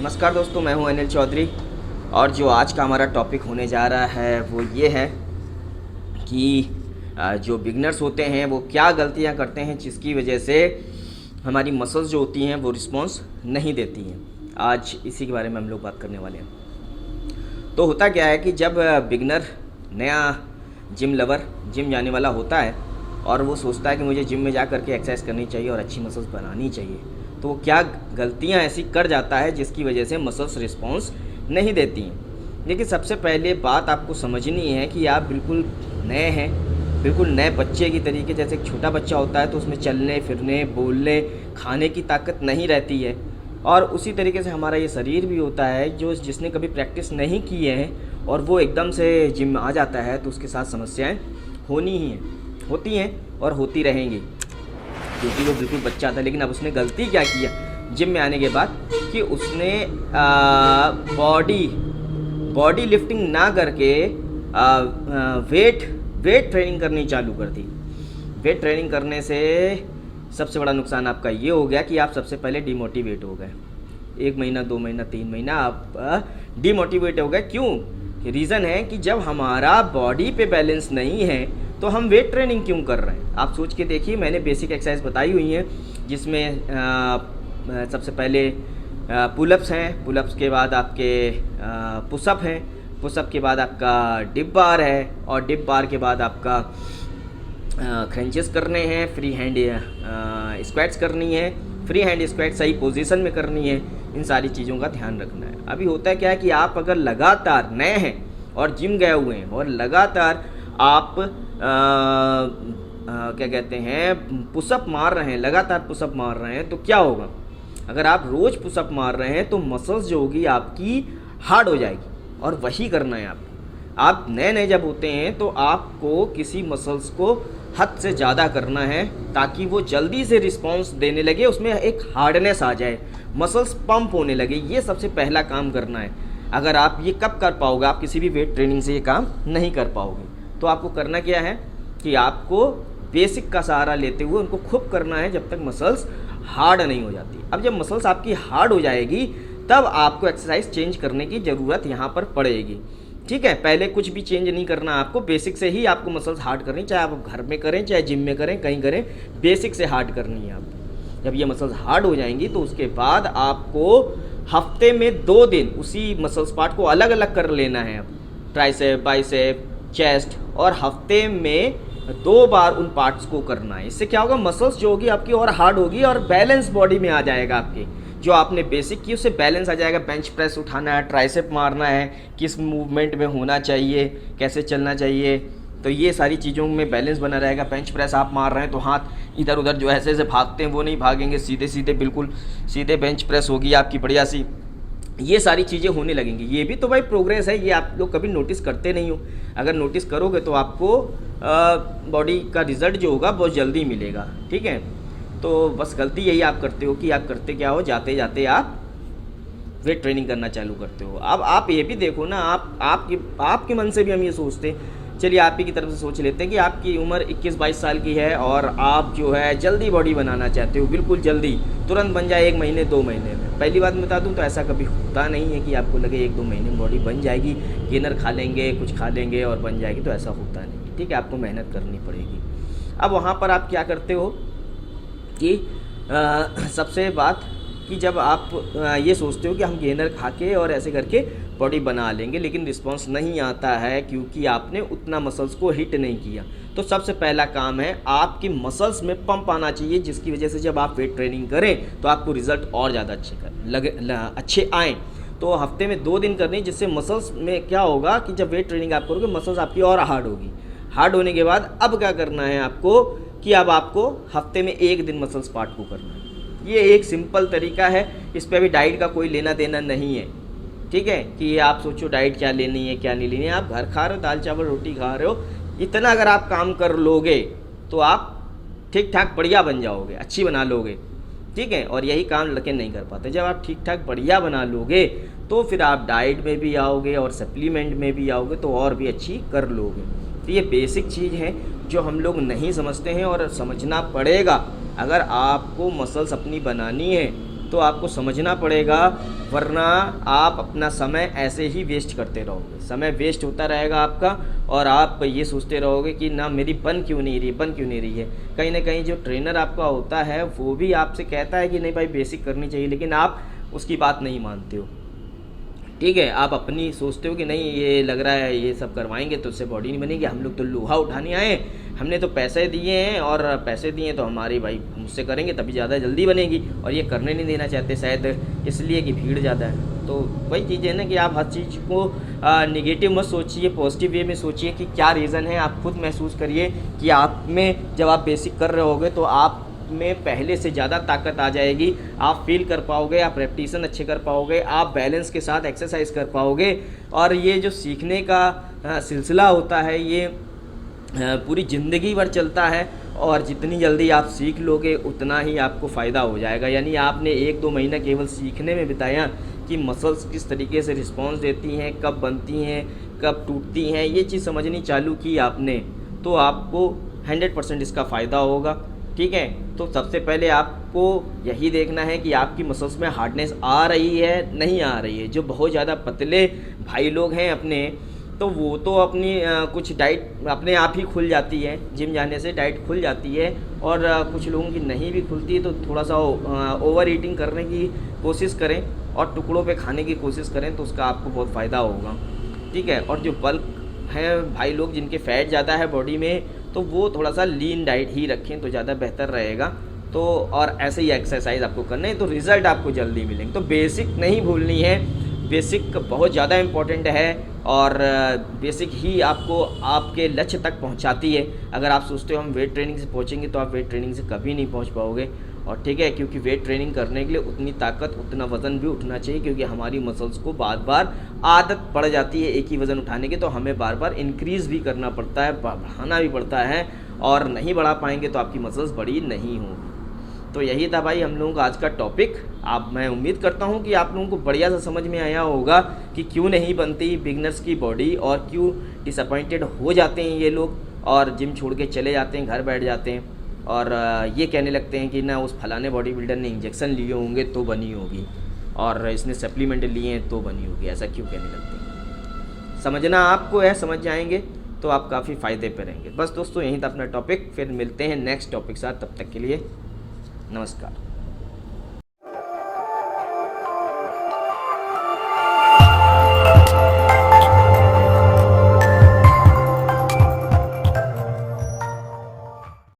नमस्कार दोस्तों, मैं हूं अनिल चौधरी और जो आज का हमारा टॉपिक होने जा रहा है वो ये है कि जो बिगनर्स होते हैं वो क्या गलतियां करते हैं जिसकी वजह से हमारी मसल्स जो होती हैं वो रिस्पॉन्स नहीं देती हैं। आज इसी के बारे में हम लोग बात करने वाले हैं। तो होता क्या है कि जब बिगनर नया जिम लवर जिम जाने वाला होता है और वो सोचता है कि मुझे जिम में जा करके एक्सरसाइज करनी चाहिए और अच्छी मसल्स बनानी चाहिए, तो वो क्या गलतियां ऐसी कर जाता है जिसकी वजह से मसल्स रिस्पॉन्स नहीं देती हैं। लेकिन सबसे पहले बात आपको समझनी है कि आप बिल्कुल नए हैं, बिल्कुल नए बच्चे की तरीके। जैसे एक छोटा बच्चा होता है तो उसमें चलने फिरने बोलने खाने की ताकत नहीं रहती है, और उसी तरीके से हमारा ये शरीर भी होता है जो जिसने कभी प्रैक्टिस नहीं की है और वो एकदम से जिम में आ जाता है तो उसके साथ समस्याएं होती हैं और होती रहेंगी, क्योंकि वो बिल्कुल बच्चा था। लेकिन अब उसने गलती क्या किया जिम में आने के बाद कि उसने बॉडी लिफ्टिंग ना करके वेट ट्रेनिंग करनी चालू कर दी। वेट ट्रेनिंग करने से सबसे बड़ा नुकसान आपका ये हो गया कि आप सबसे पहले डिमोटिवेट हो गए। 1 महीना 2 महीना 3 महीना आप डिमोटिवेट हो गए। क्यों? रीज़न है कि जब हमारा बॉडी पे बैलेंस नहीं है तो हम वेट ट्रेनिंग क्यों कर रहे हैं। आप सोच के देखिए, मैंने बेसिक एक्सरसाइज बताई हुई हैं जिसमें सबसे पहले पुलअप्स हैं, पुलअप्स के बाद आपके पुशअप हैं, पुशअप के बाद आपका डिप बार है और डिप बार के बाद आपका क्रंचेस करने हैं, फ्री हैंड स्क्वाट्स करनी है, फ्री हैंड स्क्वाट सही पोजीशन में करनी है। इन सारी चीज़ों का ध्यान रखना है। अभी होता है क्या है कि आप अगर लगातार नए हैं और जिम गए हुए हैं और लगातार आप क्या कहते हैं पुशअप मार रहे हैं, लगातार पुशअप मार रहे हैं, तो क्या होगा? अगर आप रोज़ पुशअप मार रहे हैं तो मसल्स जो होगी आपकी हार्ड हो जाएगी, और वही करना है आपको। आप नए नए जब होते हैं तो आपको किसी मसल्स को हद से ज़्यादा करना है ताकि वो जल्दी से रिस्पॉन्स देने लगे, उसमें एक हार्डनेस आ जाए, मसल्स पंप होने लगे। ये सबसे पहला काम करना है। अगर आप ये कब कर पाओगे? आप किसी भी वेट ट्रेनिंग से ये काम नहीं कर पाओगे। तो आपको करना क्या है कि आपको बेसिक का सहारा लेते हुए उनको खूब करना है जब तक मसल्स हार्ड नहीं हो जाती। अब जब मसल्स आपकी हार्ड हो जाएगी तब आपको एक्सरसाइज चेंज करने की ज़रूरत यहाँ पर पड़ेगी। ठीक है, पहले कुछ भी चेंज नहीं करना आपको, बेसिक से ही आपको मसल्स हार्ड करनी, चाहे आप घर में करें चाहे जिम में करें, कहीं करें, बेसिक से हार्ड करनी है आपको। जब ये मसल्स हार्ड हो जाएंगी तो उसके बाद आपको हफ्ते में 2 दिन उसी मसल्स पार्ट को अलग अलग कर लेना है। अब ट्राइसेप, बाइसेप, चेस्ट, और हफ्ते में 2 बार उन पार्ट्स को करना है। इससे क्या होगा? मसल्स जो होगी आपकी और हार्ड होगी और बैलेंस बॉडी में आ जाएगा। आपके जो आपने बेसिक की उससे बैलेंस आ जाएगा। बेंच प्रेस उठाना है, ट्राइसेप मारना है, किस मूवमेंट में होना चाहिए, कैसे चलना चाहिए, तो ये सारी चीज़ों में बैलेंस बना रहेगा। बेंच प्रेस आप मार रहे हैं तो हाथ इधर उधर जो ऐसे ऐसे भागते हैं वो नहीं भागेंगे, सीधे सीधे बिल्कुल सीधे बेंच प्रेस होगी आपकी बढ़िया सी। ये सारी चीज़ें होने लगेंगी। ये भी तो भाई प्रोग्रेस है, ये आप लोग कभी नोटिस करते नहीं हो। अगर नोटिस करोगे तो आपको बॉडी का रिज़ल्ट जो होगा बहुत जल्दी मिलेगा। ठीक है, तो बस गलती यही आप करते हो कि आप करते क्या हो, जाते जाते आप वेट ट्रेनिंग करना चालू करते हो। अब आप ये भी देखो ना, आपके मन से भी हम ये सोचते हैं, चलिए आप ही की तरफ से सोच लेते हैं कि आपकी उम्र 21-22 साल की है और आप जो है जल्दी बॉडी बनाना चाहते हो, बिल्कुल जल्दी, तुरंत बन जाए 1 महीने 2 महीने में। पहली बात बता दूं तो ऐसा कभी होता नहीं है कि आपको लगे 1-2 महीने में बॉडी बन जाएगी, गेनर खा लेंगे, कुछ खा लेंगे और बन जाएगी, तो ऐसा होता नहीं। ठीक है, आपको मेहनत करनी पड़ेगी। अब वहाँ पर आप क्या करते हो कि सबसे बात कि जब आप ये सोचते हो कि हम गेनर खा के और ऐसे करके बॉडी बना लेंगे, लेकिन रिस्पांस नहीं आता है क्योंकि आपने उतना मसल्स को हिट नहीं किया। तो सबसे पहला काम है आपकी मसल्स में पंप आना चाहिए, जिसकी वजह से जब आप वेट ट्रेनिंग करें तो आपको रिजल्ट और ज़्यादा अच्छे आएँ। तो हफ्ते में 2 दिन करनी, जिससे मसल्स में क्या होगा कि जब वेट ट्रेनिंग आप करोगे मसल्स आपकी और हार्ड होगी। हार्ड होने के बाद अब क्या करना है आपको कि अब आपको हफ्ते में 1 दिन मसल्स पार्ट को करना है। ये एक सिंपल तरीका है, इस पर अभी डाइट का कोई लेना देना नहीं है। ठीक है, कि आप सोचो डाइट क्या लेनी है क्या नहीं लेनी है। आप घर खा रहे हो, दाल चावल रोटी खा रहे हो, इतना अगर आप काम कर लोगे तो आप ठीक ठाक बढ़िया बन जाओगे, अच्छी बना लोगे। ठीक है, और यही काम लड़के नहीं कर पाते। जब आप ठीक ठाक बढ़िया बना लोगे तो फिर आप डाइट में भी आओगे और सप्लीमेंट में भी आओगे तो और भी अच्छी कर लोगे। तो ये बेसिक चीज़ है जो हम लोग नहीं समझते हैं और समझना पड़ेगा। अगर आपको मसल्स अपनी बनानी है तो आपको समझना पड़ेगा, वरना आप अपना समय ऐसे ही वेस्ट करते रहोगे, समय वेस्ट होता रहेगा आपका और आप ये सोचते रहोगे कि ना मेरी बन क्यों नहीं रही है। कहीं ना कहीं जो ट्रेनर आपका होता है वो भी आपसे कहता है कि नहीं भाई बेसिक करनी चाहिए, लेकिन आप उसकी बात नहीं मानते हो। ठीक है, आप अपनी सोचते हो कि नहीं ये लग रहा है ये सब करवाएंगे तो उससे बॉडी नहीं बनेगी, हम लोग तो लोहा उठाने आए, हमने तो पैसे दिए हैं और पैसे दिए तो हमारी भाई मुझसे करेंगे तभी ज़्यादा जल्दी बनेगी, और ये करने नहीं देना चाहते शायद इसलिए कि भीड़ ज़्यादा है। तो वही चीज़ है ना कि आप हर चीज़ को नेगेटिव मत सोचिए, पॉजिटिव वे में सोचिए कि क्या रीज़न है। आप खुद महसूस करिए कि आप में जब आप बेसिक कर रहे होगे तो आप में पहले से ज़्यादा ताकत आ जाएगी, आप फील कर पाओगे, आप रेपिटेशन अच्छे कर पाओगे, आप बैलेंस के साथ एक्सरसाइज कर पाओगे। और ये जो सीखने का सिलसिला होता है ये पूरी ज़िंदगी भर चलता है, और जितनी जल्दी आप सीख लोगे उतना ही आपको फ़ायदा हो जाएगा। यानी आपने 1-2 महीना केवल सीखने में बिताया कि मसल्स किस तरीके से रिस्पॉन्स देती हैं, कब बनती हैं, कब टूटती हैं, ये चीज़ समझनी चालू की आपने, तो आपको 100% इसका फ़ायदा होगा। ठीक है, तो सबसे पहले आपको यही देखना है कि आपकी मसल्स में हार्डनेस आ रही है नहीं आ रही है। जो बहुत ज़्यादा पतले भाई लोग हैं अपने, तो वो तो अपनी कुछ डाइट अपने आप ही खुल जाती है, जिम जाने से डाइट खुल जाती है, और कुछ लोगों की नहीं भी खुलती, तो थोड़ा सा ओवर ईटिंग करने की कोशिश करें और टुकड़ों पे खाने की कोशिश करें तो उसका आपको बहुत फ़ायदा होगा। ठीक है, और जो बल्क हैं भाई लोग जिनके फ़ैट ज़्यादा है बॉडी में, तो वो थोड़ा सा लीन डाइट ही रखें तो ज़्यादा बेहतर रहेगा। तो और ऐसे ही एक्सरसाइज आपको करना है तो रिज़ल्ट आपको जल्दी मिलेंगे। तो बेसिक नहीं भूलनी है, बेसिक बहुत ज़्यादा इम्पॉर्टेंट है, और बेसिक ही आपको आपके लक्ष्य तक पहुंचाती है। अगर आप सोचते हो हम वेट ट्रेनिंग से पहुंचेंगे तो आप वेट ट्रेनिंग से कभी नहीं पहुंच पाओगे। और ठीक है, क्योंकि वेट ट्रेनिंग करने के लिए उतनी ताकत उतना वज़न भी उठना चाहिए, क्योंकि हमारी मसल्स को बार बार आदत पड़ जाती है एक ही वज़न उठाने की, तो हमें बार बार इंक्रीज़ भी करना पड़ता है, बढ़ाना भी पड़ता है, और नहीं बढ़ा पाएंगे तो आपकी मसल्स बड़ी नहीं होंगी। तो यही था भाई हम लोगों का आज का टॉपिक। मैं उम्मीद करता हूँ कि आप लोगों को बढ़िया सा समझ में आया होगा कि क्यों नहीं बनती बिगनर्स की बॉडी, और क्यों डिसअपॉइंटेड हो जाते हैं ये लोग और जिम छोड़ के चले जाते हैं, घर बैठ जाते हैं, और ये कहने लगते हैं कि ना उस फलाने बॉडी बिल्डर ने इंजेक्शन लिए होंगे तो बनी होगी, और इसने सप्लीमेंट लिए हैं तो बनी होगी। ऐसा क्यों कहने लगते हैं? समझना आपको है, समझ जाएंगे तो आप काफ़ी फ़ायदे पे रहेंगे। बस दोस्तों यही था अपना टॉपिक, फिर मिलते हैं नेक्स्ट टॉपिक साथ, तब तक के लिए नमस्कार।